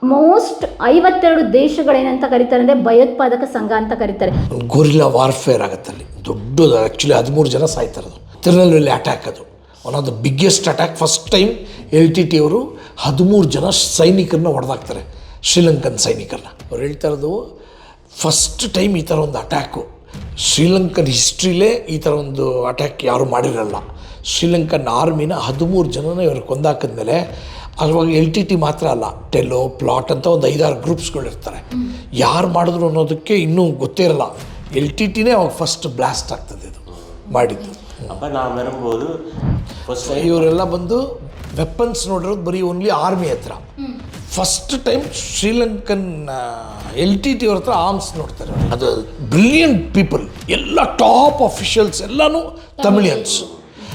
Most 52 ದೇಶಗಳೇನಂತ ಕರೀತಾರೆ ಅಂದರೆ ಭಯೋತ್ಪಾದಕ ಸಂಘ ಅಂತ ಕರೀತಾರೆ. ಗೊರಿಲ್ಲಾ ವಾರ್ಫೇರ್ ಆಗುತ್ತಲ್ಲಿ ದೊಡ್ಡದು. ಆ್ಯಕ್ಚುಲಿ 13 ಜನ ಸಾಯ್ತಾರದು. ತಿರುನಲ್ವೇಲಿ ಅಟ್ಯಾಕ್, ಅದು one of the biggest attack. First time LTT ಅವರು 13 ಜನ ಸೈನಿಕರನ್ನ ಹೊಡೆದಾಕ್ತಾರೆ, ಶ್ರೀಲಂಕನ್ ಸೈನಿಕರನ್ನ. ಅವ್ರು ಹೇಳ್ತಾ ಇರೋದು ಫಸ್ಟ್ ಟೈಮ್ ಈ ಥರ ಒಂದು ಅಟ್ಯಾಕು ಶ್ರೀಲಂಕನ್ ಹಿಸ್ಟ್ರಿಲೇ ಈ ಥರ ಒಂದು ಅಟ್ಯಾಕ್ ಯಾರು ಮಾಡಿರಲ್ಲ. ಶ್ರೀಲಂಕನ್ ಆರ್ಮಿನ 13 ಜನನ ಇವರು ಕೊಂದಾಕಿದ್ಮೇಲೆ ಅವಾಗ LTT ಮಾತ್ರ ಅಲ್ಲ, ಟೆಲೋ ಪ್ಲಾಟ್ ಅಂತ ಒಂದು 5-6 ಗ್ರೂಪ್ಸ್ಗಳಿರ್ತಾರೆ. ಯಾರು ಮಾಡಿದ್ರು ಅನ್ನೋದಕ್ಕೆ ಇನ್ನೂ ಗೊತ್ತೇ ಇರಲ್ಲ. LTTನೇ ಅವಾಗ ಫಸ್ಟ್ ಬ್ಲಾಸ್ಟ್ ಆಗ್ತದೆ ಇದು ಮಾಡಿದ್ದು. ಇವರೆಲ್ಲ ಬಂದು ವೆಪನ್ಸ್ ನೋಡಿರೋದು ಬರೀ ಓನ್ಲಿ ಆರ್ಮಿ ಹತ್ರ. ಫಸ್ಟ್ ಟೈಮ್ ಶ್ರೀಲಂಕನ್ LTT ಅವ್ರ ಹತ್ರ ಆರ್ಮ್ಸ್ ನೋಡ್ತಾರೆ. ಅದು ಬ್ರಿಲಿಯಂಟ್ ಪೀಪಲ್, ಎಲ್ಲ ಟಾಪ್ ಅಫಿಷಿಯಲ್ಸ್ ಎಲ್ಲನೂ ತಮಿಳಿಯನ್ಸ್.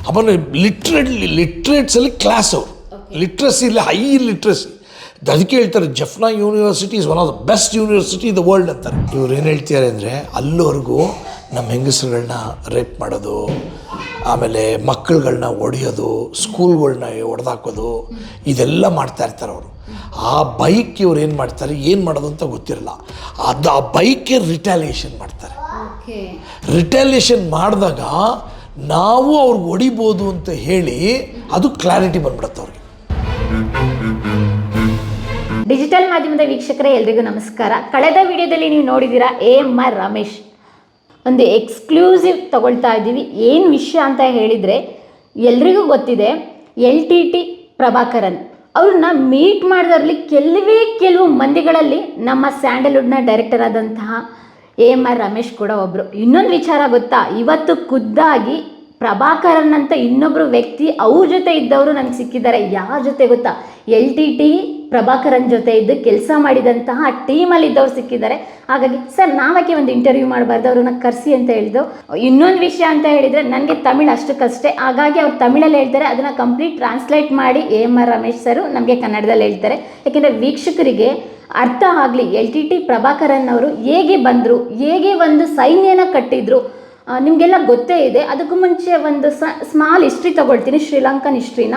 ಆಮೇಲೆ ಲಿಟ್ರೇಟ್ಸಲ್ಲಿ ಕ್ಲಾಸ್ ಅವರು, ಲಿಟ್ರಸಿ ಇಲ್ಲ, ಹೈ ಲಿಟ್ರಸಿ. ಅದಕ್ಕೆ ಹೇಳ್ತಾರೆ Jaffna university is one of the best university in the world ಅಂತಾರೆ. ಇವ್ರು ಏನು ಹೇಳ್ತಾರೆ ಅಂದರೆ ಅಲ್ಲಿವರೆಗೂ ನಮ್ಮ ಹೆಂಗಸರುಗಳನ್ನ ರೇಪ್ ಮಾಡೋದು, ಆಮೇಲೆ ಮಕ್ಕಳುಗಳನ್ನ ಹೊಡೆಯೋದು, ಸ್ಕೂಲ್ಗಳನ್ನ ಹೊಡೆದಾಕೋದು, ಇದೆಲ್ಲ ಮಾಡ್ತಾ ಇರ್ತಾರೆ ಅವರು. ಆ ಬೈಕ್ ಇವ್ರು ಏನು ಮಾಡ್ತಾರೆ, ಏನು ಮಾಡೋದು ಅಂತ ಗೊತ್ತಿರಲ್ಲ. ಅದು ಆ ಬೈಕ್ಗೆ ರಿಟ್ಯಾಲಿಯೇಷನ್ ಮಾಡ್ತಾರೆ. ರಿಟ್ಯಾಲಿಯೇಷನ್ ಮಾಡಿದಾಗ ನಾವು ಅವ್ರಿಗೆ ಹೊಡಿಬೋದು ಅಂತ ಹೇಳಿ ಅದು ಕ್ಲಾರಿಟಿ ಬಂದ್ಬಿಡುತ್ತೆ ಅವ್ರಿಗೆ. ಡಿಜಿಟಲ್ ಮಾಧ್ಯಮದ ವೀಕ್ಷಕರೇ ಎಲ್ರಿಗೂ ನಮಸ್ಕಾರ. ಕಳೆದ ವಿಡಿಯೋದಲ್ಲಿ ನೀವು ನೋಡಿದ್ದೀರಾ AMR ರಮೇಶ್ ಒಂದು ಎಕ್ಸ್ಕ್ಲೂಸಿವ್ ತಗೊಳ್ತಾ ಇದ್ದೀವಿ. ಏನು ವಿಷಯ ಅಂತ ಹೇಳಿದರೆ ಎಲ್ರಿಗೂ ಗೊತ್ತಿದೆ, LTT ಪ್ರಭಾಕರನ್ ಅವ್ರನ್ನ ಮೀಟ್ ಮಾಡಿದವ್ರಲ್ಲಿ ಕೆಲವು ಮಂದಿಗಳಲ್ಲಿ ನಮ್ಮ ಸ್ಯಾಂಡಲ್ವುಡ್ನ ಡೈರೆಕ್ಟರ್ ಆದಂತಹ AMR ರಮೇಶ್ ಕೂಡ ಒಬ್ಬರು. ಇನ್ನೊಂದು ವಿಚಾರ ಗೊತ್ತಾ, ಇವತ್ತು ಖುದ್ದಾಗಿ ಪ್ರಭಾಕರನ್ ಅಂತ ಇನ್ನೊಬ್ಬರು ವ್ಯಕ್ತಿ ಅವ್ರ ಜೊತೆ ಇದ್ದವರು ನನಗೆ ಸಿಕ್ಕಿದ್ದಾರೆ. ಯಾರ ಜೊತೆ ಗೊತ್ತಾ, LTT ಪ್ರಭಾಕರನ್ ಜೊತೆ ಇದ್ದು ಕೆಲಸ ಮಾಡಿದಂತಹ ಟೀಮಲ್ಲಿ ಇದ್ದವ್ರು ಸಿಕ್ಕಿದ್ದಾರೆ. ಹಾಗಾಗಿ ಸರ್ ನಾವಕ್ಕೆ ಒಂದು ಇಂಟರ್ವ್ಯೂ ಮಾಡಬಾರ್ದು, ಅವ್ರನ್ನ ಕರೆಸಿ ಅಂತ ಹೇಳಿದ್ರು. ಇನ್ನೊಂದು ವಿಷಯ ಅಂತ ಹೇಳಿದರೆ ನನಗೆ ತಮಿಳು ಅಷ್ಟಕ್ಕಷ್ಟೇ, ಹಾಗಾಗಿ ಅವ್ರು ತಮಿಳಲ್ಲಿ ಹೇಳ್ತಾರೆ, ಅದನ್ನು ಕಂಪ್ಲೀಟ್ ಟ್ರಾನ್ಸ್ಲೇಟ್ ಮಾಡಿ AMR ರಮೇಶ್ ಸರು ನಮಗೆ ಕನ್ನಡದಲ್ಲಿ ಹೇಳ್ತಾರೆ. ಯಾಕೆಂದರೆ ವೀಕ್ಷಕರಿಗೆ ಅರ್ಥ ಆಗಲಿ, LTT ಪ್ರಭಾಕರನ್ ಅವರು ಹೇಗೆ ಬಂದರು, ಹೇಗೆ ಒಂದು ಸೈನ್ಯನ ಕಟ್ಟಿದ್ರು, ನಿಮಗೆಲ್ಲ ಗೊತ್ತೇ ಇದೆ. ಅದಕ್ಕೂ ಮುಂಚೆ ಒಂದು ಸ್ಮಾಲ್ ಹಿಸ್ಟ್ರಿ ತಗೊಳ್ತೀನಿ, ಶ್ರೀಲಂಕನ್ ಹಿಸ್ಟ್ರಿನ.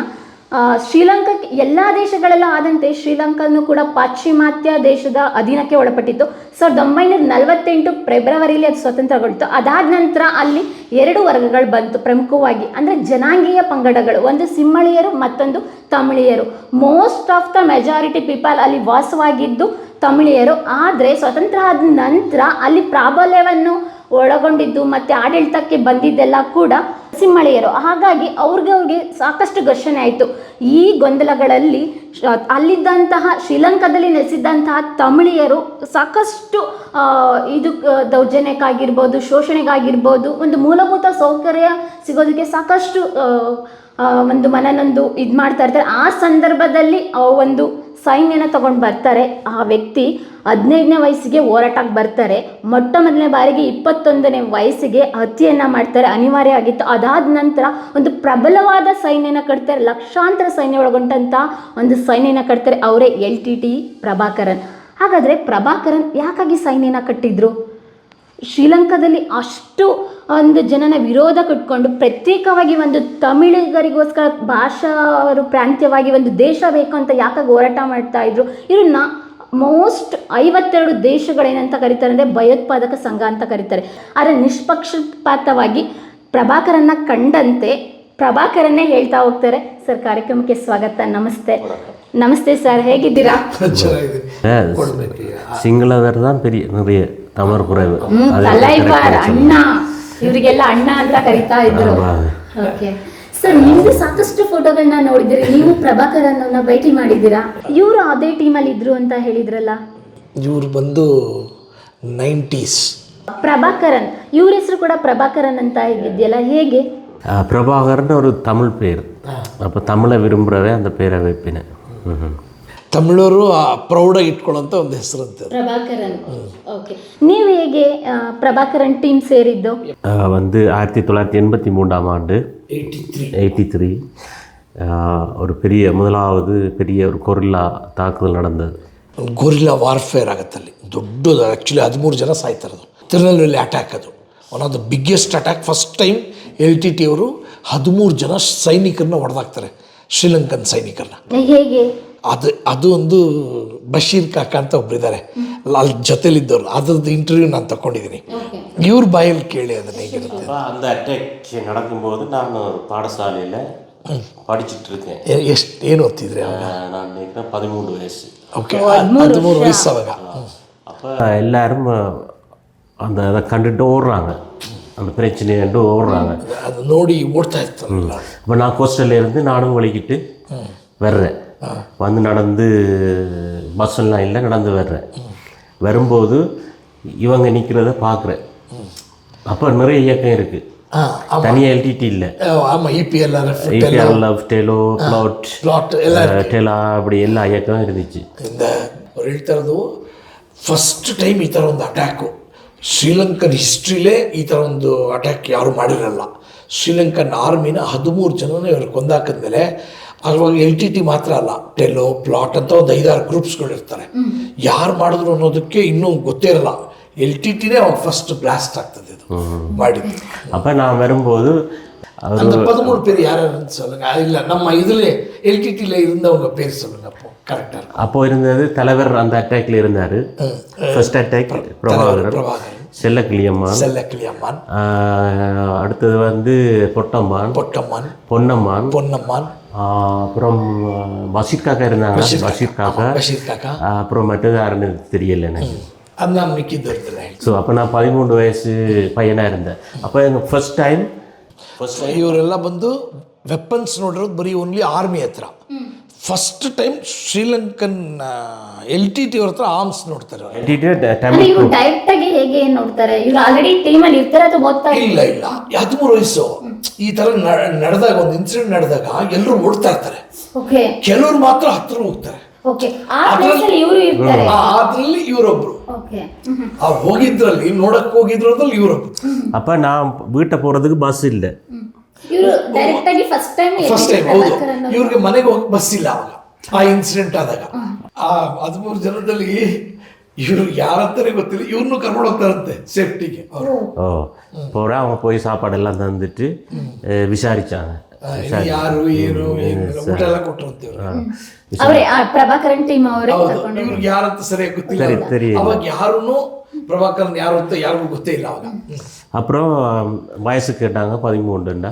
ಶ್ರೀಲಂಕಾಕ್ಕೆ ಎಲ್ಲ ದೇಶಗಳೆಲ್ಲ ಆದಂತೆ ಶ್ರೀಲಂಕನ್ನು ಕೂಡ ಪಾಶ್ಚಿಮಾತ್ಯ ದೇಶದ ಅಧೀನಕ್ಕೆ ಒಳಪಟ್ಟಿತ್ತು. 1948 ಫೆಬ್ರವರಿಯಲ್ಲಿ ಅದು ಸ್ವತಂತ್ರಗೊಳ್ತು. ಅದಾದ ನಂತರ ಅಲ್ಲಿ 2 ವರ್ಗಗಳು ಬಂತು ಪ್ರಮುಖವಾಗಿ, ಅಂದರೆ ಜನಾಂಗೀಯ ಪಂಗಡಗಳು, ಒಂದು ಸಿಂಹಳಿಯರು ಮತ್ತೊಂದು ತಮಿಳಿಯರು. Most of the majority people ಅಲ್ಲಿ ವಾಸವಾಗಿದ್ದು ತಮಿಳಿಯರು. ಆದರೆ ಸ್ವತಂತ್ರ ಆದ ನಂತರ ಅಲ್ಲಿ ಪ್ರಾಬಲ್ಯವನ್ನು ಒಳಗೊಂಡಿದ್ದು ಮತ್ತು ಆಡಳಿತಕ್ಕೆ ಬಂದಿದ್ದೆಲ್ಲ ಕೂಡ ಸಿಂಹಳಿಯರು. ಹಾಗಾಗಿ ಅವ್ರಿಗೆ ಸಾಕಷ್ಟು ಘರ್ಷಣೆ ಆಯಿತು. ಈ ಗೊಂದಲಗಳಲ್ಲಿ ಅಲ್ಲಿದ್ದಂತಹ ಶ್ರೀಲಂಕಾದಲ್ಲಿ ನೆಲೆಸಿದ್ದಂತಹ ತಮಿಳಿಯರು ಸಾಕಷ್ಟು ಇದು ದೌರ್ಜನ್ಯಕ್ಕಾಗಿರ್ಬೋದು, ಶೋಷಣೆಗಾಗಿರ್ಬೋದು, ಒಂದು ಮೂಲಭೂತ ಸೌಕರ್ಯ ಸಿಗೋದಕ್ಕೆ ಸಾಕಷ್ಟು ಒಂದು ಮನನೊಂದು ಇದು ಮಾಡ್ತಾ ಇರ್ತಾರೆ. ಆ ಸಂದರ್ಭದಲ್ಲಿ ಒಂದು ಸೈನ್ಯನ ತಗೊಂಡು ಬರ್ತಾರೆ. ಆ ವ್ಯಕ್ತಿ 15ನೇ ವಯಸ್ಸಿಗೆ ಹೋರಾಟಕ್ಕೆ ಬರ್ತಾರೆ. ಮೊಟ್ಟ ಮೊದಲನೇ ಬಾರಿಗೆ 21ನೇ ವಯಸ್ಸಿಗೆ ಹತ್ಯೆಯನ್ನು ಮಾಡ್ತಾರೆ, ಅನಿವಾರ್ಯ ಆಗಿತ್ತು. ಅದಾದ ನಂತರ ಒಂದು ಪ್ರಬಲವಾದ ಸೈನ್ಯನ ಕಟ್ತಾರೆ, ಲಕ್ಷಾಂತರ ಸೈನ್ಯ ಒಳಗೊಂಡಂಥ ಒಂದು ಸೈನ್ಯನ ಕಟ್ತಾರೆ. ಅವರೇ LTT ಪ್ರಭಾಕರನ್. ಹಾಗಾದರೆ ಪ್ರಭಾಕರನ್ ಯಾಕಾಗಿ ಸೈನ್ಯನ ಕಟ್ಟಿದ್ರು? ಶ್ರೀಲಂಕಾದಲ್ಲಿ ಅಷ್ಟು ಒಂದು ಜನನ ವಿರೋಧ ಕಟ್ಕೊಂಡು ಪ್ರತ್ಯೇಕವಾಗಿ ಒಂದು ತಮಿಳಿಗರಿಗೋಸ್ಕರ ಭಾಷಾ ಪ್ರಾಂತ್ಯವಾಗಿ ಒಂದು ದೇಶ ಬೇಕು ಅಂತ ಯಾಕಾಗಿ ಹೋರಾಟ ಮಾಡ್ತಾ ಇದ್ರು? ಇವ್ರನ್ನ ಮೋಸ್ಟ್ 52 ದೇಶಗಳೇನಂತ ಕರೀತಾರೆ ಅಂದರೆ ಭಯೋತ್ಪಾದಕ ಸಂಘ ಅಂತ ಕರೀತಾರೆ. ಆದರೆ ನಿಷ್ಪಕ್ಷಪಾತವಾಗಿ ಪ್ರಭಾಕರನ್ನ ಕಂಡಂತೆ ಪ್ರಭಾಕರನ್ನೇ ಹೇಳ್ತಾ ಹೋಗ್ತಾರೆ. ಸರ್ ಕಾರ್ಯಕ್ರಮಕ್ಕೆ ಸ್ವಾಗತ. ನಮಸ್ತೆ. ನಮಸ್ತೆ ಸರ್, ಹೇಗಿದ್ದೀರಾ? சிங்களவர் தான் பெரிய நிறைய தமிழ் குறைவு. ಅಣ್ಣ, ಇವರಿಗೆಲ್ಲ ಅಣ್ಣ ಅಂತ ಕರಿತಾ ಇದ್ರು. ಓಕೆ ಸರ್, ನಿಮ್ದು ಸಾಕಷ್ಟು ಫೋಟೋಗಳನ್ನ ನೋಡಿದಿರಿ, ನೀವು ಪ್ರಭಾಕರನ್ ಅವ್ರನ್ನ ಭೇಟಿ ಮಾಡಿದ್ದೀರಾ. ಇವರು ಅದೇ ಟೀಮಲ್ಲಿ ಇದ್ರು ಅಂತ ಹೇಳಿದ್ರಲ್ಲ? ಇವ್ರು ಬಂದು 90s. ಪ್ರಭಾಕರನ್ ಇವ್ರ ಹೆಸರು ಕೂಡ ಪ್ರಭಾಕರನ್ ಅಂತ ಇದೆಯಲ್ಲ, ಹೇಗೆ? பிரபாகரன் ஒரு தமிழ் பேர். அப்போ தமிழை விரும்புகிறவே அந்த பேரை வைப்பினேன். ತಮಿಳರು ಪ್ರೌಢಾಗಿ ಇಟ್ಕೊಳ್ಳೋಂಥ ಒಂದು ಹೆಸರು ಅಂತ ಪ್ರಭಾಕರನ್. ಓಕೆ, ನೀವು ಹೇಗೆ ಪ್ರಭಾಕರನ್ ಟೀಮ್ ಸೇರಿದ್ದು? வந்து 1983ஆம் ஆண்டு 83 ஒரு முதலாவது பெரிய ஒரு கொரில்லா தாக்குதல் நடந்தது. ಗೊರಿಲ್ಲಾ ವಾರ್ಫೇರ್ ಆಗುತ್ತಲ್ಲಿ ದೊಡ್ಡದು. ಆ್ಯಕ್ಚುಲಿ 13 ಜನ ಸಾಯ್ತಾರದು. ತಿರುನಲ್ವೇಲಿ ಅಟ್ಯಾಕ್, ಅದು one of the biggest attack. First time LTT ಅವರು 13 ಜನ ಸೈನಿಕರನ್ನ ಹೊಡೆದಾಕ್ತಾರೆ, ಶ್ರೀಲಂಕನ್ ಸೈನಿಕರನ್ನ. ಹೇಗೆ? ಅದು ಒಂದು ಬಶೀರ್ ಕಾಕ ಅಂತ ಒಬ್ಬರಿದ್ದಾರೆ ಅಲ್ಲಿ ಜೊತೆಲಿದ್ದವ್ರು, ಅದ್ರದ್ದು ಇಂಟರ್ವ್ಯೂ ನಾನು ತಗೊಂಡಿದ್ದೀನಿ. ಇವ್ರ ಬಾಯಲ್ಲಿ ಕೇಳಿ ಅದನ್ನ ಹೇಗಿರುತ್ತೆ. அந்த அட்டாக் நடக்கும்போது நான் பாடசாலையில் படிச்சுட்டு இருக்கேன். ಏನು ಓದ್ತಿದ್ರಿ ಅವಾಗ? நான் நினைக்கிறேன் 13 வயசு. ಓಕೆ, 13 ವಯಸ್ಸು ಅವಾಗ. அப்போ எல்லாரும் அந்த அதை கண்டுட்டு ஓடுறாங்க, அந்த பிரச்சனையை கண்டு ஓடுறாங்க. ಅದು ನೋಡಿ ಓಡ್ತಾ ಇರ್ತಾರಲ್ಲ. இப்போ நான் கோஸ்டலில் இருந்து நானும் வலிக்கிட்டு வர்றேன், வந்து நடந்து பஸ்ஸெல்லாம் இல்லை, நடந்து வர்றேன். வரும்போது இவங்க நிற்கிறத பார்க்குறேன். அப்போ நிறைய இயக்கம் இருக்குது, தனியாக எல்டிடி இல்லை. ஆமாம், EPLF, டெலோ, பிளாட், டெலா, அப்படி எல்லா இயக்கம் இருந்துச்சு. இந்த ಅವ್ರು ಹೇಳ್ತಾ ಇರೋದು ಫಸ್ಟ್ ಟೈಮ್ ಈ ಥರ ಒಂದು ಅಟ್ಯಾಕು ಶ್ರೀಲಂಕನ್ ಹಿಸ್ಟ್ರಿಲೇ ಈ ಥರ ಒಂದು ಅಟ್ಯಾಕ್ ಯಾರು ಮಾಡಿರಲ್ಲ. ಶ್ರೀಲಂಕನ್ ಆರ್ಮಿನ 13 ಜನನ ಇವರು ಕೊಂದಾಕಿದ್ಮೇಲೆ ಅವಾಗ LTT ಮಾತ್ರ ಅಲ್ಲ, ಟೆಲೋ, ಪ್ಲಾಟ್ ಅಂತ ಒಂದು 5-6 ಗ್ರೂಪ್ಸ್ಗಳು ಇರ್ತಾರೆ. ಯಾರು ಮಾಡಿದ್ರು ಅನ್ನೋದಕ್ಕೆ ಇನ್ನೂ ಗೊತ್ತೇ ಇರಲ್ಲ. LTTನೇ ಅವಾಗ ಫಸ್ಟ್ ಬ್ಲಾಸ್ಟ್ ಆಗ್ತದೆ ಇದು ಮಾಡಿದ್ದು. அப்போ நான் வரும்போது அந்த 13 பேர் யாருன்னு சொல்லுங்க. இல்லை, நம்ம இதில் LTTல இருந்தவங்க பேர் சொல்லுங்க. அப்போ கரெக்டாக இருக்கும். அப்போ இருந்தது தலைவர் அந்த அட்டாக்ல இருந்தார். ஃபர்ஸ்ட் அட்டாக் பிரபாகரன், செல்லக்கிளியம்மான், அடுத்தது வந்து பொன்னம்மான், அப்புறம் பஷீர் காக்கா இருந்தாங்க. பஷீர் காக்கா, அப்புறம் மற்றது யாருன்னு தெரியல எனக்கு. அதான் மிக்கிது. ஸோ அப்போ நான் 13 வயசு பையனாக இருந்தேன். அப்போ எனக்கு ಫಸ್ಟ್ ಟೈಮ್ ಇವರೆಲ್ಲ ಬಂದು ವೆಪನ್ಸ್ ನೋಡಿರೋದು ಬರೀ ಓನ್ಲಿ ಆರ್ಮಿ ಹತ್ರ. ಫಸ್ಟ್ ಟೈಮ್ ಶ್ರೀಲಂಕನ್ LTT ಅವ್ರ ಹತ್ರ ಆರ್ಮ್ಸ್ ನೋಡ್ತಾರೆ. ಇವರು ಡೈರೆಕ್ಟ್ ಆಗಿ ಹೇಗೆ ನೋಡ್ತಾರೆ? ಇವರು ಆಲ್ರೆಡಿ ಟೀಮ್ ಅಲ್ಲಿ ಇರ್ತಾರೆ ಅಥವಾ ಓದ್ತಾ? ಇಲ್ಲ 13 ವಯಸ್ಸು. ಈ ತರ ನಡೆದಾಗ, ಒಂದು ಇನ್ಸಿಡೆಂಟ್ ನಡೆದಾಗ ಎಲ್ಲರೂ ಓಡ್ತಾ ಇರ್ತಾರೆ, ಕೆಲವರು ಮಾತ್ರ ಹತ್ರ ಹೋಗ್ತಾರೆ. ಅದ್ರಲ್ಲಿ ಇವರೊಬ್ರು, ಅವ್ರು ಹೋಗಿದ್ರಲ್ಲಿ ನೋಡಕ್ ಹೋಗಿದ್ರಲ್ಲಿ ಇವರೊಬ್ರು. அப்ப நான் வீட்டை போறதுக்கு பஸ் ಇಲ್ಲ. ಫಸ್ಟ್ ಟೈಮ್ ಹೌದು, ಇವ್ರಿಗೆ ಮನೆಗೆ ಹೋಗಿ ಬಸ್ ಇಲ್ಲ ಅವಾಗ ಆ ಇನ್ಸಿಡೆಂಟ್ ಆದಾಗ. ಆ 13 ಜನದಲ್ಲಿ இவரு யாரத்தனே ಗೊತ್ತಿಲ್ಲ, இவருன்னு கர்மோட ಹೋಗ್ತಾರಂತೆ ಸೇಫ್ಟಿಗೆ. போற அவங்க போய் சாப்பாடெல்லாம் தந்துட்டு விசாரிச்சாங்க, ಯಾರು ಏನು ಊಟ ಎಲ್ಲ ಕೊಟ್ಟರಂತೆ ಇವರು. ಅವರೇ ಪ್ರಭಾಕರನ್ ಟೀಮ್ ಅವರೇ ಕರ್ಕೊಂಡು. ಇವ್ರಿಗೆ ಯಾರಂತ ಸರಿಯಾಗಿ ಗೊತ್ತಿಲ್ಲ ಅವಾಗ, ಯಾರೂ பிரபாகரன் யாரு ಅಂತ ಯಾರಿಗೂ ಗೊತ್ತೇ ಇಲ್ಲ ಅವಾಗ. அப்புறம் வயசு கேட்டாங்க, 13ண்டா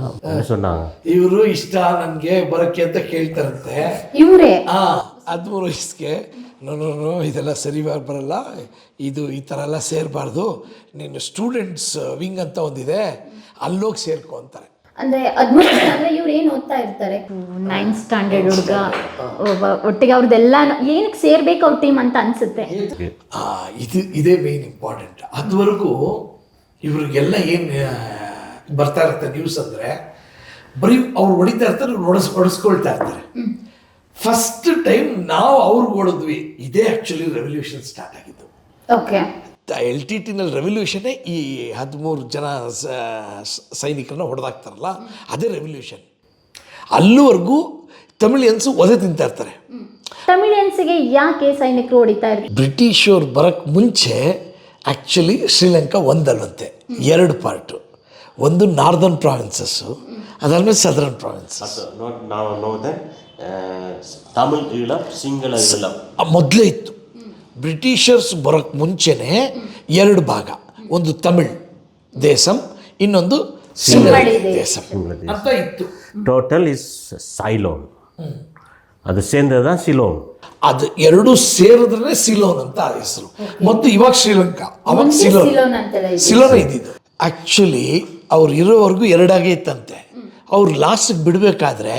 சொன்னாங்க. ಇವರು ಇಷ್ಟ ನನಗೆ ಬರಕ್ಕೆ ಅಂತ ಕೇಳ್ತಾರಂತೆ ಇವರೇ. 13 ವಯಸ್ಸಿಗೆ ನೋ ಇದೆಲ್ಲ ಸರಿ ಬರಲ್ಲ, ಇದು ಈ ಥರ ಎಲ್ಲ ಸೇರಬಾರ್ದು, ನೀನು ಸ್ಟೂಡೆಂಟ್ಸ್ ವಿಂಗ್ ಅಂತ ಒಂದಿದೆ, ಅಲ್ಲೋಗಿ ಸೇರ್ಕೊ ಅಂತಾರೆ. ಅಂದರೆ 13 ಅಂದರೆ ಇವ್ರು ಏನು ಓದ್ತಾ ಇರ್ತಾರೆ? 9th ಸ್ಟ್ಯಾಂಡರ್ಡ್ ಹುಡುಗ ಒಟ್ಟಿಗೆ ಅವ್ರದ್ದೆಲ್ಲ ಏನಕ್ಕೆ ಸೇರ್ಬೇಕು ಅವ್ರ ಟೀಮ್ ಅಂತ ಅನ್ಸುತ್ತೆ. ಇದೇ ಮೇನ್ ಇಂಪಾರ್ಟೆಂಟ್. ಅದುವರೆಗೂ ಇವ್ರಿಗೆಲ್ಲ ಏನು ಬರ್ತಾ ಇರುತ್ತೆ ನ್ಯೂಸ್ ಅಂದರೆ ಬರೀ ಅವ್ರು ಹೊಡಿತಾ ಇರ್ತಾರೆ, ಹೊಡೆಸ್ಕೊಳ್ತಾ ಇರ್ತಾರೆ. ಫಸ್ಟ್ ಟೈಮ್ ನಾವು ಅವ್ರಿಗೆ ಹೊಡೆದ್ವಿ, ಇದೇ ಆ್ಯಕ್ಚುಲಿ ರೆವಲ್ಯೂಷನ್ ಸ್ಟಾರ್ಟ್ ಆಗಿದ್ದು. ಓಕೆ, LTTನಲ್ಲಿ ರೆವಲ್ಯೂಷನ್ನೇ ಈ 13 ಜನ ಸೈನಿಕರನ್ನ ಹೊಡೆದಾಕ್ತಾರಲ್ಲ, ಅದೇ ರೆವಲ್ಯೂಷನ್. ಅಲ್ಲಿವರೆಗೂ ತಮಿಳಿಯನ್ಸು ಒದೆ ತಿಂತಾ ಇರ್ತಾರೆ. ತಮಿಳಿಯನ್ಸ್ಗೆ ಯಾಕೆ ಸೈನಿಕರು ಹೊಡಿತಾ ಇರ್ತಾರೆ? ಬ್ರಿಟಿಷವ್ರು ಬರೋಕ್ಕೆ ಮುಂಚೆ ಆ್ಯಕ್ಚುಲಿ ಶ್ರೀಲಂಕಾ ಒಂದಲ್ವಂತೆ, 2 ಪಾರ್ಟು. ಒಂದು ನಾರ್ದರ್ನ್ ಪ್ರಾವಿನ್ಸಸ್ಸು, ಅದಾದ್ಮೇಲೆ ಸದರ್ನ್ ಪ್ರಾವಿನ್ಸಸ್. ತಮಿಳ್ ಈಳಂ, ಸಿಂಗಳ ಈಳಂ ಮೊದಲೇ ಇತ್ತು. ಬ್ರಿಟಿಷರ್ಸ್ ಬರೋಕ್ಕೆ ಮುಂಚೆನೇ 2 ಭಾಗ, ಒಂದು ತಮಿಳ್ ದೇಶಂ, ಇನ್ನೊಂದು ಸಿಂಗಳ ದೇಶಂ ಅಂತ ಇತ್ತು. ಟೋಟಲ್ ಇಸ್ ಸೈಲೋನ್, ಅದು ಸೇರಿದ ಸಿಲೋನ್. ಅದು 2 ಸೇರಿದ್ರೆ ಸಿಲೋನ್ ಅಂತ ಹೆಸರು. ಮತ್ತು ಇವಾಗ ಶ್ರೀಲಂಕಾ, ಅವಾಗ ಸಿಲೋನ್ ಇದ್ದಿದ್ದು. ಆ್ಯಕ್ಚುಲಿ ಅವ್ರು ಇರೋವರೆಗೂ 2 ಇತ್ತಂತೆ. ಅವ್ರು ಲಾಸ್ಟಿಗೆ ಬಿಡಬೇಕಾದ್ರೆ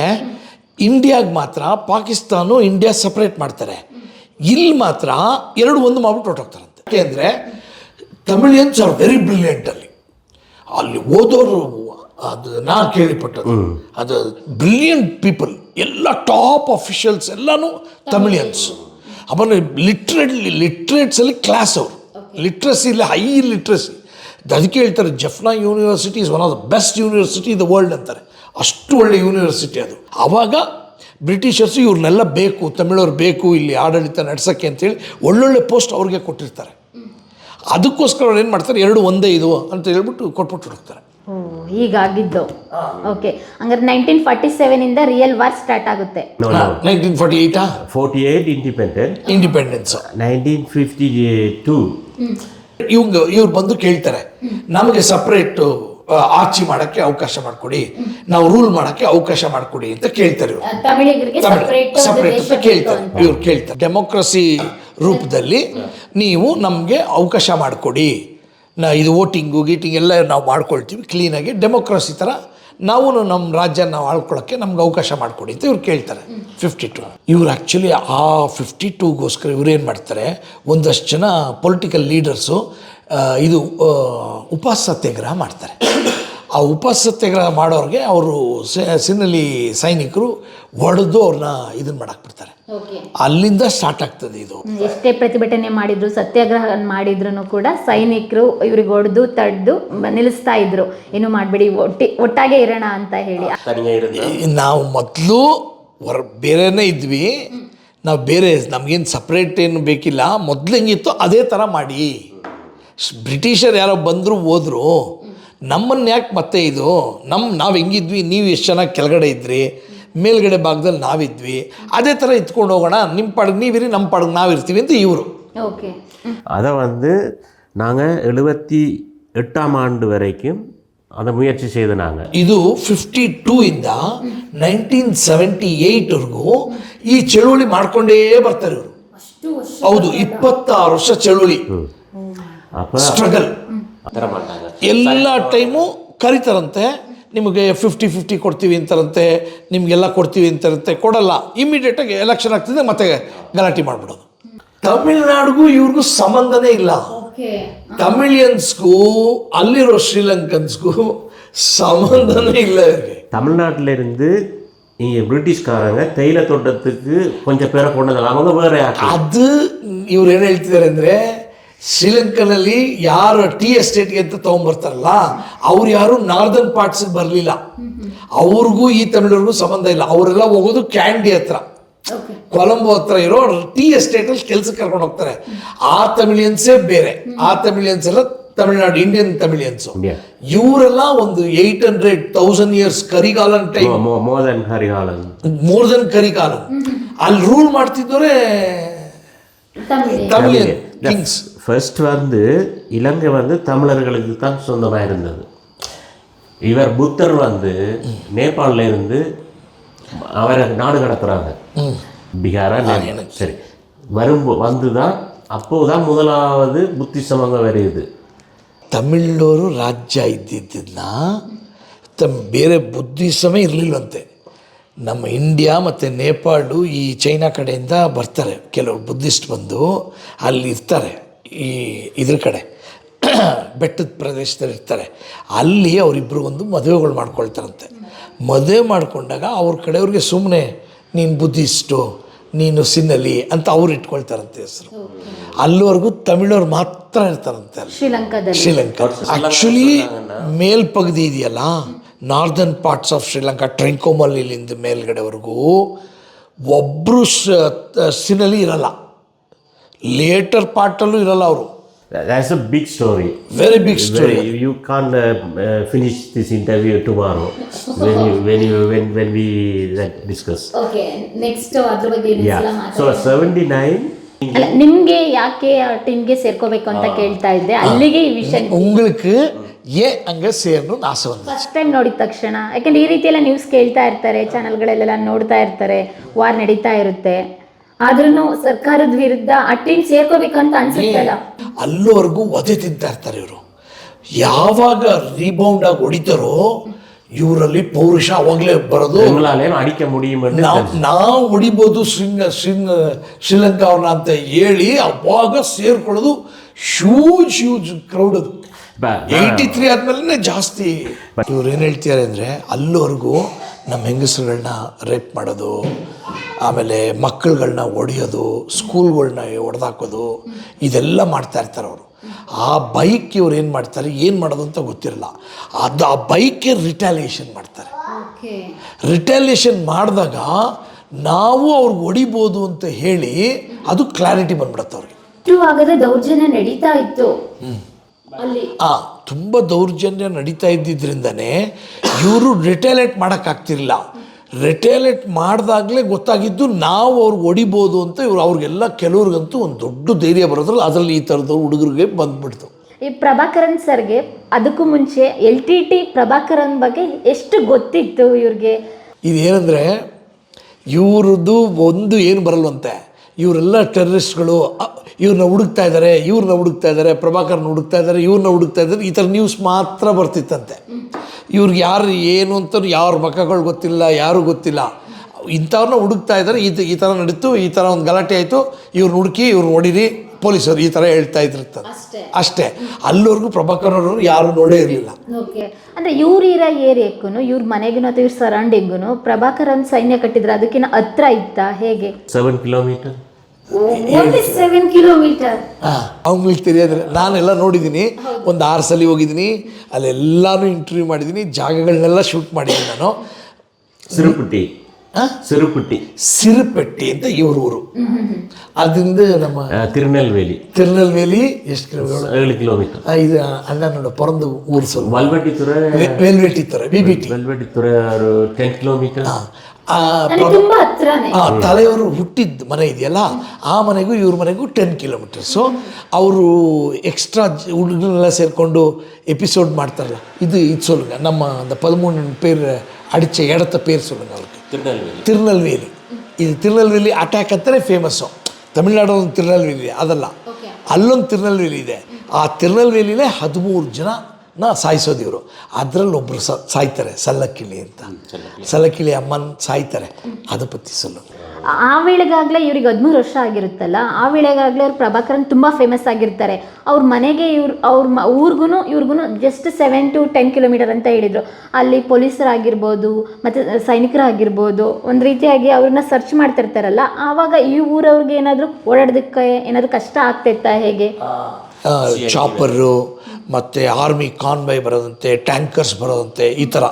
ಇಂಡಿಯಾಗೆ ಮಾತ್ರ ಪಾಕಿಸ್ತಾನ ಇಂಡಿಯಾ ಸಪ್ರೇಟ್ ಮಾಡ್ತಾರೆ, ಇಲ್ಲಿ ಮಾತ್ರ 2 ಒಂದು ಮಾಡ್ಬಿಟ್ಟು ಹೊರಟೋಗ್ತಾರಂತೆ. ಯಾಕೆಂದರೆ ತಮಿಳಿಯನ್ಸ್ ಆರ್ ವೆರಿ ಬ್ರಿಲಿಯಂಟ್. ಅಲ್ಲಿ ಓದೋರು, ಅದು ನಾನು ಕೇಳಿಪಟ್ಟದ್ದು, ಅದು ಬ್ರಿಲಿಯಂಟ್ ಪೀಪಲ್, ಎಲ್ಲ ಟಾಪ್ ಅಫಿಷಿಯಲ್ಸ್ ಎಲ್ಲನೂ ತಮಿಳಿಯನ್ಸ್. ಆಮೇಲೆ ಲಿಟ್ರೇಟ್ಸಲ್ಲಿ ಕ್ಲಾಸ್ ಅವರು, ಲಿಟ್ರಸಿ ಇಲ್ಲ, ಹೈ ಲಿಟ್ರಸಿ. ಅದಕ್ಕೆ ಹೇಳ್ತಾರೆ Jaffna university is one of the best university in the world ಅಂತಾರೆ. ಅಷ್ಟು ಒಳ್ಳೆ ಯೂನಿವರ್ಸಿಟಿ ಅದು. ಆವಾಗ ಬ್ರಿಟಿಷರ್ಸು ಇವ್ರನ್ನೆಲ್ಲ ಬೇಕು, ತಮಿಳವ್ರು ಬೇಕು ಇಲ್ಲಿ ಆಡಳಿತ ನಡೆಸೋಕ್ಕೆ ಅಂತೇಳಿ ಒಳ್ಳೊಳ್ಳೆ ಪೋಸ್ಟ್ ಅವ್ರಿಗೆ ಕೊಟ್ಟಿರ್ತಾರೆ. ಅದಕ್ಕೋಸ್ಕರ ಅವ್ರು ಏನು ಮಾಡ್ತಾರೆ, 2 ಒಂದೇ ಇದು ಅಂತ ಹೇಳ್ಬಿಟ್ಟು ಕೊಟ್ಬಿಟ್ಟು ಹೋಗ್ತಾರೆ. ಹೀಗಾಗಿದ್ದು. ಓಕೆ, ಹಂಗಾರೆ 1947 ಇಂದ ರಿಯಲ್ ವಾರ್ ಸ್ಟಾರ್ಟ್ ಆಗುತ್ತೆ. 1948 48 ಇಂಡಿಪೆಂಡೆನ್ಸ್. 1952 ಇವ್ರು ಬಂದು ಕೇಳ್ತಾರೆ, ನಮಗೆ ಸಪ್ರೇಟ್ ಆರ್ಚಿ ಮಾಡಕ್ಕೆ ಅವಕಾಶ ಮಾಡಿಕೊಡಿ, ನಾವು ರೂಲ್ ಮಾಡಕ್ಕೆ ಅವಕಾಶ ಮಾಡಿಕೊಡಿ ಅಂತ ಕೇಳ್ತಾರೆ ಇವರು. ತಮಿಳಿಗರಿಗೆ ಸಪ್ರೇಟ್ ಅಂತ ಕೇಳ್ತಾರೆ. ಇವ್ರು ಕೇಳ್ತಾರೆ, ಡೆಮೋಕ್ರಸಿ ರೂಪದಲ್ಲಿ ನೀವು ನಮಗೆ ಅವಕಾಶ ಮಾಡಿಕೊಡಿ, ಇದು ವೋಟಿಂಗು ಗೀಟಿಂಗ್ ಎಲ್ಲ ನಾವು ಮಾಡ್ಕೊಳ್ತೀವಿ ಕ್ಲೀನಾಗಿ, ಡೆಮೋಕ್ರಸಿ ಥರ ನಾವು ನಮ್ಮ ರಾಜ್ಯ ನಾವು ಆಳ್ಕೊಳ್ಳೋಕ್ಕೆ ನಮ್ಗೆ ಅವಕಾಶ ಮಾಡಿಕೊಡಿ ಅಂತ ಇವ್ರು ಕೇಳ್ತಾರೆ. 52 ಇವ್ರು ಆ್ಯಕ್ಚುಲಿ ಆ 52ಗೋಸ್ಕರ ಇವ್ರು ಏನು ಮಾಡ್ತಾರೆ, ಒಂದಷ್ಟು ಜನ ಪೊಲಿಟಿಕಲ್ ಲೀಡರ್ಸು ಇದು ಉಪವಾಸ ಸತ್ಯಾಗ್ರಹ ಮಾಡ್ತಾರೆ. ಆ ಉಪವಾಸ ಸತ್ಯಾಗ್ರಹ ಮಾಡೋರಿಗೆ ಅವರು ಸಿನ್ನಲಿ ಸೈನಿಕರು ಹೊಡೆದು ಅವ್ರನ್ನ ಇದನ್ನು ಮಾಡಾಕ್ಬಿಡ್ತಾರೆ. ಅಲ್ಲಿಂದ ಸ್ಟಾರ್ಟ್ ಆಗ್ತದೆ ಇದು. ಎಷ್ಟೇ ಪ್ರತಿಭಟನೆ ಮಾಡಿದ್ರು, ಸತ್ಯಾಗ್ರಹ ಮಾಡಿದ್ರು ಕೂಡ ಸೈನಿಕರು ಇವ್ರಿಗೆ ಹೊಡೆದು ತಡೆದು ನಿಲ್ಲಿಸ್ತಾ ಇದ್ರು, ಏನು ಮಾಡಬೇಡಿ, ಒಟ್ಟಾಗೆ ಇರೋಣ ಅಂತ ಹೇಳಿ. ನಾವು ಮೊದಲು ಬೇರೆನೇ ಇದ್ವಿ, ನಾವು ಬೇರೆ, ನಮಗೇನು ಸಪ್ರೇಟ್ ಏನು ಬೇಕಿಲ್ಲ, ಮೊದಲು ಹೆಂಗಿತ್ತು ಅದೇ ಥರ ಮಾಡಿ. ಬ್ರಿಟಿಷರು ಯಾರೋ ಬಂದರು ಹೋದರು, ನಮ್ಮನ್ನು ಯಾಕೆ ಮತ್ತೆ ಇದು ನಾವು ಹೆಂಗಿದ್ವಿ, ನೀವು ಎಷ್ಟು ಚೆನ್ನಾಗಿ ಕೆಳಗಡೆ ಇದ್ರಿ, ಮೇಲ್ಗಡೆ ಭಾಗದಲ್ಲಿ ನಾವಿದ್ವಿ, ಅದೇ ಥರ ಇತ್ಕೊಂಡು ಹೋಗೋಣ, ನಿಮ್ಮ ಪಡಗೆ ನೀವಿರಿ, ನಮ್ಮ ಪಡಗೆ ನಾವಿರ್ತೀವಿ ಅಂತ ಇವರು. ஓகே, அதை வந்து நாங்கள் 78ஆம் ஆண்டு வரைக்கும் அதை முயற்சி செய்து நாங்கள். ಇದು 52 ಇಂದ 1978ವರೆಗೂ ಈ ಚಳುವಳಿ ಮಾಡ್ಕೊಂಡೇ ಬರ್ತಾರೆ ಇವರು. ಹೌದು, 26 ವರ್ಷ ಚಳುವಳಿ, ಸ್ಟ್ರಗಲ್. ಎಲ್ಲ ಟೈಮು ಕರಿತಾರಂತೆ, ನಿಮಗೆ 50-50 ಕೊಡ್ತೀವಿ ಅಂತಾರಂತೆ, ನಿಮಗೆಲ್ಲ ಕೊಡ್ತೀವಿ ಅಂತಾರಂತೆ, ಕೊಡಲ್ಲ. ಇಮಿಡಿಯೇಟಾಗಿ ಎಲೆಕ್ಷನ್ ಆಗ್ತಿದೆ, ಮತ್ತೆ ಗಲಾಟೆ ಮಾಡಿಬಿಡೋದು. ತಮಿಳ್ನಾಡಿಗೂ ಇವ್ರಿಗೂ ಸಂಬಂಧನೇ ಇಲ್ಲ. ತಮಿಳಿಯನ್ಸ್ಗೂ ಅಲ್ಲಿರೋ ಶ್ರೀಲಂಕನ್ಸ್ಗೂ ಸಂಬಂಧನೇ ಇಲ್ಲ ಇವ್ರಿಗೆ. தமிழ்நாட்டிலிருந்து இங்கே பிரிட்டிஷ்காரங்க தேயிலை தோட்டத்துக்கு கொஞ்சம் பேரை கொண்டு அவங்க வேற. ಅದು ಇವ್ರು ಏನು ಹೇಳ್ತಿದ್ದಾರೆ ಅಂದರೆ, ಶ್ರೀಲಂಕಾನಲ್ಲಿ ಯಾರು ಟೀ ಎಸ್ಟೇಟ್ಗೆ ಅಂತ ತೊಗೊಂಬರ್ತಾರಲ್ಲ, ಅವ್ರು ಯಾರು ನಾರ್ದರ್ನ್ ಪಾರ್ಟ್ಸಿಗೆ ಬರಲಿಲ್ಲ, ಅವ್ರಿಗೂ ಈ ತಮಿಳರಿಗೂ ಸಂಬಂಧ ಇಲ್ಲ. ಅವರೆಲ್ಲ ಹೋಗೋದು ಕ್ಯಾಂಡಿ ಹತ್ರ, ಕೊಲಂಬೋ ಹತ್ರ ಇರೋ ಟೀ ಎಸ್ಟೇಟಲ್ಲಿ ಕೆಲ್ಸಕ್ಕೆ ಕರ್ಕೊಂಡು ಹೋಗ್ತಾರೆ. ಆ ತಮಿಳಿಯನ್ಸೇ ಬೇರೆ, ಆ ತಮಿಳಿಯನ್ಸ್ ಎಲ್ಲ ತಮಿಳ್ನಾಡು ಇಂಡಿಯನ್ ತಮಿಳಿಯನ್ಸು. ಇವರೆಲ್ಲ ಒಂದು 800,000 ಇಯರ್ಸ್ ಕರಿಗಾಲನ್ ಟೈಮ್, ಮೋರ್ ದೆನ್ ಕರಿಗಾಲನ್ ಅಲ್ಲಿ ರೂಲ್ ಮಾಡ್ತಿದ್ದವರೇ ತಮಿಳಿಯನ್ கிங்ஸ். ஃபர்ஸ்ட் வந்து இலங்கை வந்து தமிழர்களுக்கு தான் சொந்தமாக இருந்தது. இவர் புத்தர் வந்து நேபாளில் இருந்து அவரை நாடு கடத்துறாங்க, பீகாரா, சரி வந்து தான் அப்போதான் முதலாவது புத்திசம் அங்கே வருது. ತಮಿಳವರು ರಾಜ್ಯ ಇದ್ದಿದ್ದನ್ನ ಬೇರೆ ಬುದ್ಧಿಸಮೇ ಇರಲಿಲ್ಲವಂತೆ. ನಮ್ಮ ಇಂಡಿಯಾ ಮತ್ತು ನೇಪಾಳು ಈ ಚೈನಾ ಕಡೆಯಿಂದ ಬರ್ತಾರೆ ಕೆಲವರು ಬುದ್ಧಿಸ್ಟ್ ಬಂದು ಅಲ್ಲಿ ಇರ್ತಾರೆ, ಈ ಇದ್ರ ಕಡೆ ಬೆಟ್ಟದ ಪ್ರದೇಶದಲ್ಲಿ ಇರ್ತಾರೆ. ಅಲ್ಲಿ ಅವರಿಬ್ಬರು ಒಂದು ಮದುವೆಗಳು ಮಾಡ್ಕೊಳ್ತಾರಂತೆ. ಮದುವೆ ಮಾಡ್ಕೊಂಡಾಗ ಅವ್ರ ಕಡೆಯವ್ರಿಗೆ ಸುಮ್ಮನೆ ನೀನು ಬುದ್ಧಿಸ್ಟು, ನೀನು ಸಿನ್ನಲಿ ಅಂತ ಅವ್ರು ಇಟ್ಕೊಳ್ತಾರಂತೆ ಹೆಸರು. ಅಲ್ಲಿವರೆಗೂ ತಮಿಳವ್ರು ಮಾತ್ರ ಇರ್ತಾರಂತೆ ಶ್ರೀಲಂಕಾ. ಆ್ಯಕ್ಚುಲಿ ಮೇಲ್ಪಗದಿ ಇದೆಯಲ್ಲ, ನಾರ್ದರ್ನ್ ಪಾರ್ಟ್ಸ್ ಆಫ್ ಶ್ರೀಲಂಕಾ, ಟ್ರಿಂಕೋಮಲ್ಲಿಂದ ಮೇಲ್ಗಡೆವರೆಗೂ ಒಬ್ಬರು ಸಿನ್ನಲಿ ಇರಲ್ಲ, ಲೇಟರ್ ಪಾರ್ಟಲ್ಲೂ ಇರಲ್ಲ ಅವರು. That's a big story. Very big story. You can't finish this interview tomorrow when we discuss. Okay, next ಅದ್ರ ಬಗ್ಗೆ So 79. ಅಲ್ಲ, ನಿಮ್ಗೆ ಯಾಕೆ ಟೀಮ್ಗೆ ಸೇರ್ಕೋಬೇಕು ಅಂತ ಕೇಳ್ತಾ ಇದ್ದೆ, ಅಲ್ಲಿಗೆ ಈ ವಿಷಯ. உங்களுக்கு ஏன் அங்கே சேரணும்னு ஆசை வந்து ಫಸ್ಟ್ ಟೈಮ್ ನೋಡಿದ ತಕ್ಷಣ, ಯಾಕಂದ್ರೆ ಈ ರೀತಿ ಎಲ್ಲ ನ್ಯೂಸ್ ಕೇಳ್ತಾ ಇರ್ತಾರೆ, ಚಾನಲ್ಗಳೆಲ್ಲ ನೋಡ್ತಾ ಇರ್ತಾರೆ, ವಾರ್ ನಡೀತಾ ಇರುತ್ತೆ, ಆದ್ರೂ ಸರ್ಕಾರದ ವಿರುದ್ಧ ಆ ಟೀಮ್ ಸೇರ್ಕೋಬೇಕಂತ ಅನ್ಸುತ್ತಲ್ಲ. ಅಲ್ಲಿವರೆಗೂ ಒದೆ ತಿಂತಾ ಇರ್ತಾರೆ ಇವರು. ಯಾವಾಗ ರೀಬೌಂಡ್ ಆಗಿ ಹೊಡಿತಾರೋ ಇವರಲ್ಲಿ ಪೌರುಷ ಅವಾಗಲೇ ಬರೋದು. ಅಡಿಕೆ ಮುಡಿ ನಾವು ಹೊಡಿಬೋದು ಶ್ರೀಲಂಕಾ ಅವ್ರನ್ನ ಅಂತ ಹೇಳಿ ಅವಾಗ ಸೇರ್ಕೊಳ್ಳೋದು. ಹ್ಯೂಜ್ ಕ್ರೌಡ್ ಅದು. 83 ಆದ್ಮೇಲೆ ಜಾಸ್ತಿ. ಇವ್ರು ಏನು ಹೇಳ್ತಿದ್ದಾರೆ ಅಂದರೆ, ಅಲ್ಲಿವರೆಗೂ ನಮ್ಮ ಹೆಂಗಸರುಗಳನ್ನ ರೇಪ್ ಮಾಡೋದು, ಆಮೇಲೆ ಮಕ್ಕಳುಗಳನ್ನ ಹೊಡೆಯೋದು, ಸ್ಕೂಲ್ಗಳನ್ನ ಹೊಡೆದಾಕೋದು, ಇದೆಲ್ಲ ಮಾಡ್ತಾ ಇರ್ತಾರೆ ಅವರು. ಆ ಬೈಕ್ ಇವ್ರು ಏನು ಮಾಡ್ತಾರೆ, ಏನು ಮಾಡೋದು ಅಂತ ಗೊತ್ತಿರಲ್ಲ. ಅದು ಆ ಬೈಕ್ಗೆ ರಿಟ್ಯಾಲಿಯೇಷನ್ ಮಾಡ್ತಾರೆ. ರಿಟ್ಯಾಲಿಯೇಷನ್ ಮಾಡಿದಾಗ ನಾವು ಅವ್ರಿಗೆ ಹೊಡಿಬೋದು ಅಂತ ಹೇಳಿ ಅದು ಕ್ಲಾರಿಟಿ ಬಂದ್ಬಿಡುತ್ತೆ ಅವ್ರಿಗೆ. ಆಗದ ದೌರ್ಜನ್ಯ ನಡೀತಾ ಇತ್ತು ಅಲ್ಲಿ. ತುಂಬ ದೌರ್ಜನ್ಯ ನಡೀತಾ ಇದ್ದಿದ್ದರಿಂದನೇ ಇವರು ರಿಟೇಲೇಟ್ ಮಾಡೋಕ್ಕಾಗ್ತಿರಲಿಲ್ಲ. ರಿಟೇಲೇಟ್ ಮಾಡಿದಾಗಲೇ ಗೊತ್ತಾಗಿದ್ದು ನಾವು ಅವ್ರಿಗೆ ಹೊಡಿಬೋದು ಅಂತ. ಇವರು ಅವ್ರಿಗೆಲ್ಲ ಕೆಲವ್ರಿಗಂತೂ ಒಂದು ದೊಡ್ಡ ಧೈರ್ಯ ಬರೋದ್ರಲ್ಲಿ ಅದರಲ್ಲಿ ಈ ಥರದವ್ರು ಹುಡುಗರಿಗೆ ಬಂದ್ಬಿಡ್ತು. ಈ ಪ್ರಭಾಕರನ್ ಸರ್ಗೆ ಅದಕ್ಕೂ ಮುಂಚೆ LTT ಪ್ರಭಾಕರನ್ ಬಗ್ಗೆ ಎಷ್ಟು ಗೊತ್ತಿತ್ತು ಇವ್ರಿಗೆ? ಇದೇನೆಂದರೆ ಇವ್ರದ್ದು ಒಂದು ಏನು ಬರಲ್ವಂತೆ, ಇವರೆಲ್ಲ ಟೆರರಿಸ್ಟ್ಗಳು ಇವ್ರನ್ನ ಹುಡುಕ್ತಾ ಇದ್ದಾರೆ, ಪ್ರಭಾಕರನ್ ಹುಡುಕ್ತಾ ಇದ್ದಾರೆ, ಇವ್ರನ್ನ ಹುಡುಕ್ತಾ ಇದ್ದಾರೆ, ಈ ಥರ ನ್ಯೂಸ್ ಮಾತ್ರ ಬರ್ತಿತ್ತಂತೆ. ಇವ್ರಿಗೆ ಯಾರು ಏನು ಅಂತ ಯಾರ ಮಕ್ಕಳು ಗೊತ್ತಿಲ್ಲ, ಯಾರೂ ಗೊತ್ತಿಲ್ಲ. ಇಂಥವ್ರನ್ನ ಹುಡುಕ್ತಾ ಇದ್ದಾರೆ, ಈ ಥರ ನಡೀತು, ಈ ಥರ ಒಂದು ಗಲಾಟೆ ಆಯಿತು, ಇವ್ರನ್ನ ಹುಡುಕಿ ಇವ್ರು ನೋಡಿರಿ ಪೊಲೀಸರು ಈ ಥರ ಹೇಳ್ತಾ ಇದ್ರಿರ್ತಾರೆ ಅಷ್ಟೇ. ಅಲ್ಲಿವರೆಗೂ ಪ್ರಭಾಕರನ್ ಯಾರು ನೋಡೇ ಇರಲಿಲ್ಲ. ಅಂದರೆ ಇವ್ರಿರೋ ಏರಿಯಾಕ್ಕೂ ಇವ್ರ ಮನೆಗೂ ಅಥವಾ ಇವ್ರ ಸರೌಂಡಿಂಗು ಪ್ರಭಾಕರನ್ ಸೈನ್ಯ ಕಟ್ಟಿದ್ರೆ ಅದಕ್ಕಿಂತ ಹತ್ರ ಇತ್ತಾ ಹೇಗೆ? 7 ಕಿಲೋಮೀಟರ್. 7 ಕಿಲೋಮೀಟರ್ ಅವ್ಗಳಿಗೆ ತಿಳಿಯೋದ್ರೆ ನಾನೆಲ್ಲ ನೋಡಿದ್ದೀನಿ. ಒಂದು 6 ಸಲ ಹೋಗಿದ್ದೀನಿ, ಅಲ್ಲೆಲ್ಲಾನು ಇಂಟರ್ವ್ಯೂ ಮಾಡಿದ್ದೀನಿ, ಜಾಗಗಳನ್ನೆಲ್ಲ ಶೂಟ್ ಮಾಡಿದ್ದೀನಿ ನಾನು. ಸಿರುಪೆಟ್ಟಿ ಅಂತ ಇವ್ರ ಊರು. ಅದರಿಂದ ನಮ್ಮ ತಿರುನಲ್ವೇಲಿ ಎಷ್ಟು ಕಿಲೋಮೀಟರ್? 7 ಕಿಲೋಮೀಟರ್. ಇದು ಅಣ್ಣ ನೋಡು ಪೊರಂದು ಊರು ಸ್ವಲ್ಪ ವೆಲ್ವೆಟಿತುರೆ BBT 10 ಕಿಲೋಮೀಟರ್. ತಲೆಯವರು ಹುಟ್ಟಿದ ಮನೆ ಇದೆಯಲ್ಲ, ಆ ಮನೆಗೂ ಇವ್ರ ಮನೆಗೂ 10 ಕಿಲೋಮೀಟರ್ಸು. ಅವರು ಎಕ್ಸ್ಟ್ರಾ ಹುಡುಗನೆಲ್ಲ ಸೇರಿಕೊಂಡು ಎಪಿಸೋಡ್ ಮಾಡ್ತಾರಲ್ಲ, ಇದು ಸೊಲ್ಲುಂಗ ನಮ್ಮ அந்த 13 பேர் அடித்த இடத்த பேர் சொல்லுங்க அவருக்கு. ತಿರುನಲ್ವೇಲಿ. ಇದು ತಿರುನಲ್ವೇಲಿ ಅಟ್ಯಾಕ್ ಅಂತಲೇ ಫೇಮಸ್ಸು. ತಮಿಳ್ನಾಡಲ್ಲಿ ತಿರುನಲ್ವೇಲಿ ಅದಲ್ಲ, ಅಲ್ಲೊಂದು ತಿರುನಲ್ವೇಲಿ ಇದೆ. ಆ ತಿರುನಲ್ವೇಲಿನೇ 13 ಜನನ ಸಾಯಿಸೋದು ಇವರು. ಅದರಲ್ಲಿ ಒಬ್ಬರು ಸಾಯ್ತಾರೆ, ಸಲ್ಲಕ್ಕಿಳಿ ಅಂತ. ಸಲ್ಲಕ್ಕಿಳಿ ಅಮ್ಮನ ಸಾಯ್ತಾರೆ. ಅದು ಪತ್ತಿ ಸೊಲ್ಲು. ಆ ವೇಳೆಗಾಗಲೇ ಇವ್ರಿಗೆ 13 ವರ್ಷ ಆಗಿರುತ್ತಲ್ಲ, ಆ ವೇಳೆಗಾಗಲೇ ಅವ್ರು ಪ್ರಭಾಕರನ್ ತುಂಬ ಫೇಮಸ್ ಆಗಿರ್ತಾರೆ. ಅವ್ರ ಮನೆಗೆ ಅವ್ರ ಊರಿಗೂ ಇವ್ರಿಗೂ ಜಸ್ಟ್ 7 to 10 ಕಿಲೋಮೀಟರ್ ಅಂತ ಹೇಳಿದರು. ಅಲ್ಲಿ ಪೊಲೀಸರಾಗಿರ್ಬೋದು ಮತ್ತು ಸೈನಿಕರಾಗಿರ್ಬೋದು ಒಂದು ರೀತಿಯಾಗಿ ಅವ್ರನ್ನ ಸರ್ಚ್ ಮಾಡ್ತಿರ್ತಾರಲ್ಲ, ಆವಾಗ ಈ ಊರವ್ರಿಗೆ ಏನಾದರೂ ಓಡಾಡೋದಕ್ಕೆ ಏನಾದರೂ ಕಷ್ಟ ಆಗ್ತಾಯಿತ್ತಾ ಹೇಗೆ? ಚಾಪರು ಮತ್ತು ಆರ್ಮಿ ಕಾನ್ವಾಯ್ ಬರೋದಂತೆ, ಟ್ಯಾಂಕರ್ಸ್ ಬರೋದಂತೆ, ಈ ಥರ.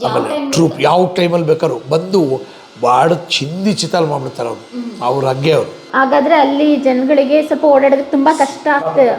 ಆಮೇಲೆ ಟ್ರೂಪ್ ಯಾವ ಟೈಮಲ್ಲಿ ಬೇಕಾದ್ರು ಬಂದು ಬಾಡ ಚಿತ್ತಾಲ್ ಮಾಡ್ಬಿಡ್ತಾರೆ ಅವ್ರ ಹಂಗೆ ಅವರು. ಹಾಗಾದರೆ ಅಲ್ಲಿ ಜನಗಳಿಗೆ ಸ್ವಲ್ಪ ಓಡಾಡೋದಕ್ಕೆ ತುಂಬ ಕಷ್ಟ ಆಗ್ತದೆ.